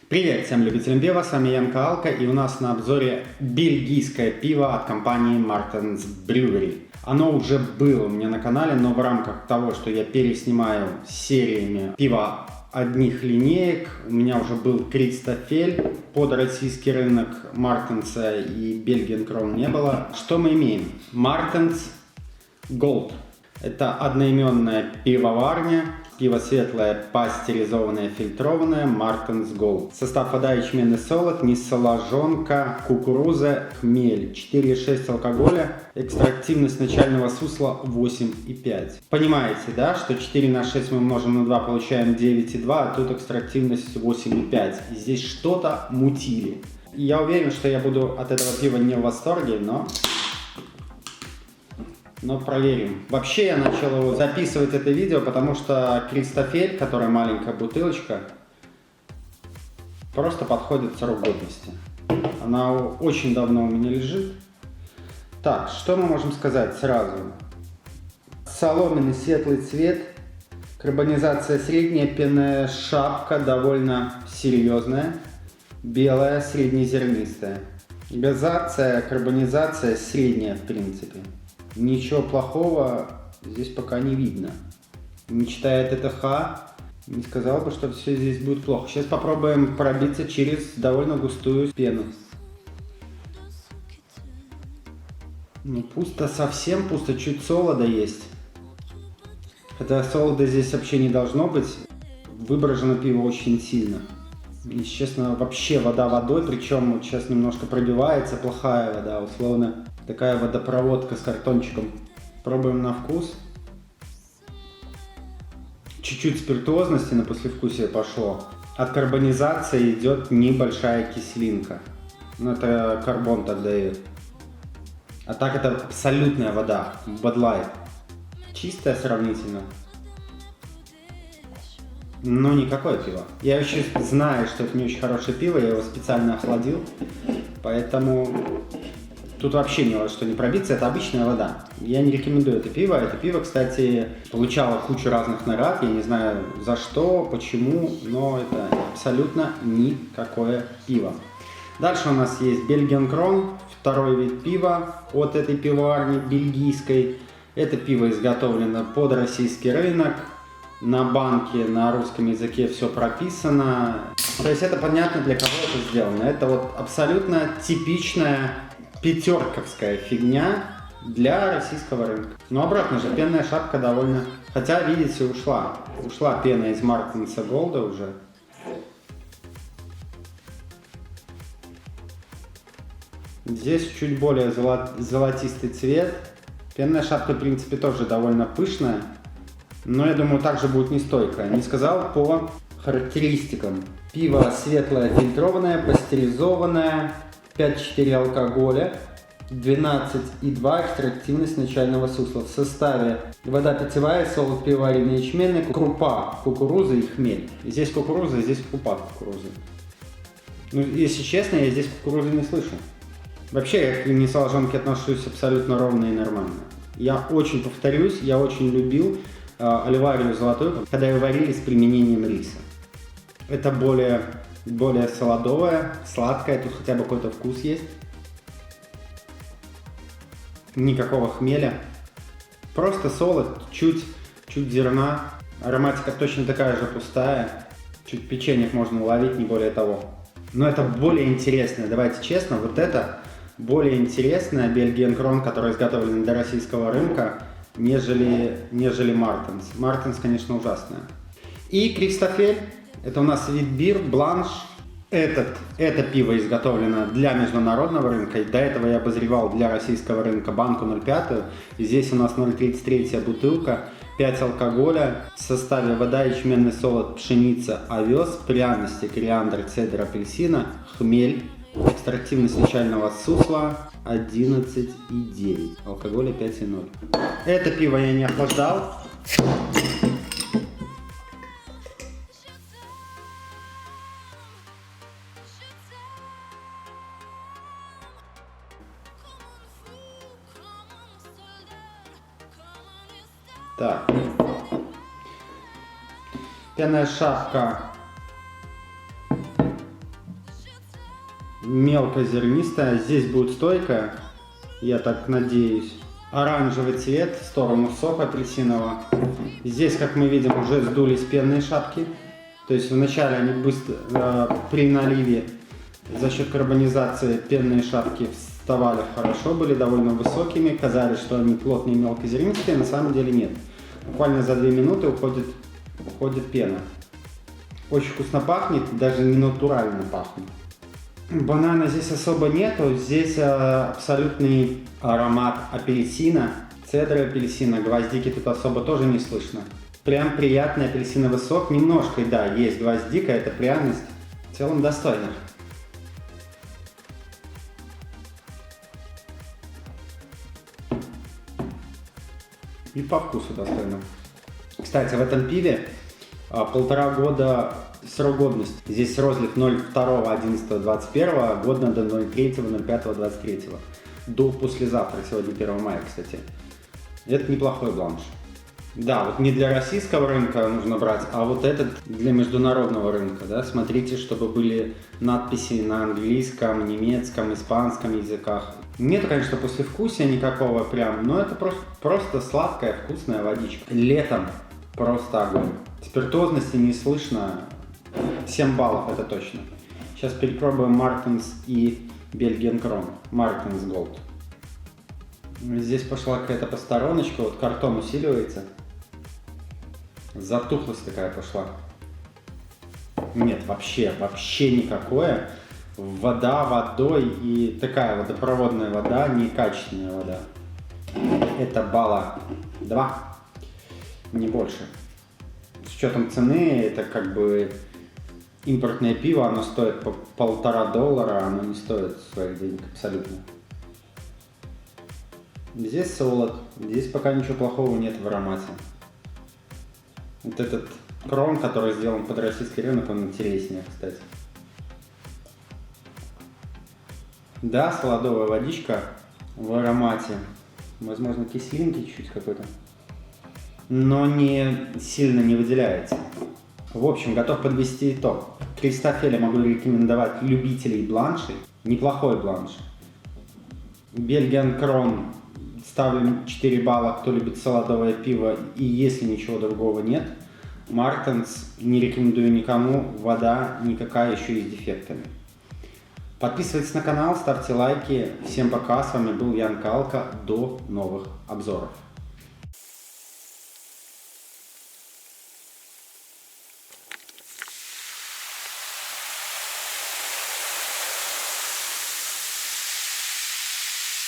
Привет всем любителям пива, с вами Ян Каалка, и у нас на обзоре бельгийское пиво от компании Martens Brewery. Оно уже было у меня на канале, но в рамках того, что я переснимаю сериями пива одних линеек, у меня уже был Кристофель под российский рынок, Мартенса и Belgian Crown не было. Что мы имеем? Martens Gold. Это одноименная пивоварня. Пиво светлое, пастеризованное, фильтрованное, Martens Gold. Состав: вода, ячменный солод, несоложонка, кукуруза, хмель. 4,6 алкоголя, экстрактивность начального сусла 8,5. Понимаете, да, что 4 на 6 мы умножим на 2, получаем 9,2, а тут экстрактивность 8,5. И здесь что-то мутили. И я уверен, что я буду от этого пива не в восторге, но проверим. Вообще я начал записывать это видео, потому что Кристофель, которая маленькая бутылочка, просто подходит срок годности. Она очень давно у меня лежит. Так, что мы можем сказать сразу? Соломенный светлый цвет, карбонизация средняя, пенная шапка довольно серьезная, белая, среднезернистая. Газация, карбонизация средняя в принципе. Ничего плохого здесь пока не видно. Не читая ТТХ, не сказал бы, что все здесь будет плохо. Сейчас попробуем пробиться через довольно густую пену. Ну, пусто, совсем пусто, чуть солода есть. Хотя солода здесь вообще не должно быть. Выброжено пиво очень сильно. Если честно, вообще вода водой, причем вот сейчас немножко пробивается, плохая вода, условно. Такая водопроводка с картончиком. Пробуем на вкус. Чуть-чуть спиртуозности на послевкусие пошло. От карбонизации идет небольшая кислинка. Ну, это карбон так дает. А так это абсолютная вода. Bud Light. Чистая сравнительно. Но никакое пиво. Я еще знаю, что это не очень хорошее пиво. Я его специально охладил. Поэтому... Тут вообще ни во что не пробиться, это обычная вода. Я не рекомендую это пиво. Это пиво, кстати, получало кучу разных наград. Я не знаю за что, почему, но это абсолютно никакое пиво. Дальше у нас есть Belgian Crown, второй вид пива от этой пивоварни бельгийской. Это пиво изготовлено под российский рынок. На банке на русском языке все прописано. То есть это понятно, для кого это сделано. Это вот абсолютно типичная пятерковская фигня для российского рынка. Но обратно же, пенная шапка довольно... Хотя, видите, ушла. Ушла пена из Мартенса Голда уже. Здесь чуть более золотистый цвет. Пенная шапка, в принципе, тоже довольно пышная. Но, я думаю, также будет нестойкая. Не сказал по характеристикам. Пиво светлое, фильтрованное, пастеризованное. 5,4 алкоголя, 12,2 экстрактивность начального сусла. В составе вода питьевая, солод пивоваренный, ячменный, крупа кукуруза и хмель. Здесь кукуруза, здесь крупа кукурузы. Ну, если честно, я здесь кукурузы не слышу. Вообще, я к несоложонке отношусь абсолютно ровно и нормально. Я очень повторюсь, я очень любил оливарию золотую, когда ее варили с применением риса. Это более солодовая, сладкая, тут хотя бы какой-то вкус есть. Никакого хмеля. Просто солод, чуть зерна. Ароматика точно такая же пустая. Чуть печенье можно уловить, не более того. Но это более интересное, давайте честно, вот это более интересная Belgian Crown, которая изготовлена для российского рынка, нежели Martens. Martens, конечно, ужасная. И Кристофель. Это у нас вид бир, бланш. Это пиво изготовлено для международного рынка. До этого я обозревал для российского рынка банку 0,5. Здесь у нас 0,33 бутылка, 5 алкоголя. В составе вода, ячменный солод, пшеница, овес, пряности, кориандр, цедр, апельсина, хмель. Экстрактивность начального сусла 11,9. Алкоголя 5,0. Это пиво я не охлаждал. Так. Пенная шапка Мелкозернистая. Здесь будет стойкая, я так надеюсь. Оранжевый цвет в сторону сока апельсинового. Здесь, как мы видим, уже сдулись пенные шапки. То есть вначале они быстро при наливе за счет карбонизации пенные шапки вставали хорошо, были довольно высокими, казались, что они плотные и мелкозернистые, на самом деле нет. Буквально за 2 минуты уходит пена. Очень вкусно пахнет, даже не натурально пахнет. Банана здесь особо нету, здесь абсолютный аромат апельсина, цедры апельсина, гвоздики тут особо тоже не слышно. Прям приятный апельсиновый сок, немножко, да, есть гвоздика, это пряность, в целом достойно. И по вкусу достойно. Кстати, в этом пиве 1,5 года срок годности. Здесь розлив 02.11.21, годно до 03.05.23. До послезавтра, сегодня 1 мая, кстати. Это неплохой бланш. Да, вот не для российского рынка нужно брать, а вот этот для международного рынка. Да? Смотрите, чтобы были надписи на английском, немецком, испанском языках. Нет, конечно, послевкусия никакого прям, но это просто сладкая, вкусная водичка. Летом просто огонь. Спиртозности не слышно. 7 баллов, это точно. Сейчас перепробуем Мартенс и Belgian Krone. Мартенс Gold. Здесь пошла какая-то постороночка, вот картон усиливается. Затухлость такая пошла. Нет, вообще никакое. Вода водой и такая водопроводная вода, некачественная вода. Это балла 2, не больше. С учетом цены, это как бы импортное пиво, оно стоит по $1,5, оно не стоит своих денег абсолютно. Здесь солод, здесь пока ничего плохого нет в аромате. Вот этот крон, который сделан под российский рынок, он интереснее, кстати. Да, солодовая водичка в аромате, возможно, кислинки чуть-чуть какой-то, но не сильно не выделяется. В общем, готов подвести итог. Кристофеля могу рекомендовать любителей бланшей. Неплохой бланш. Belgian Krone ставлю 4 балла, кто любит солодовое пиво и если ничего другого нет. Мартенс не рекомендую никому, вода никакая, еще и с дефектами. Подписывайтесь на канал, ставьте лайки. Всем пока, с вами был Ян Калка, до новых обзоров.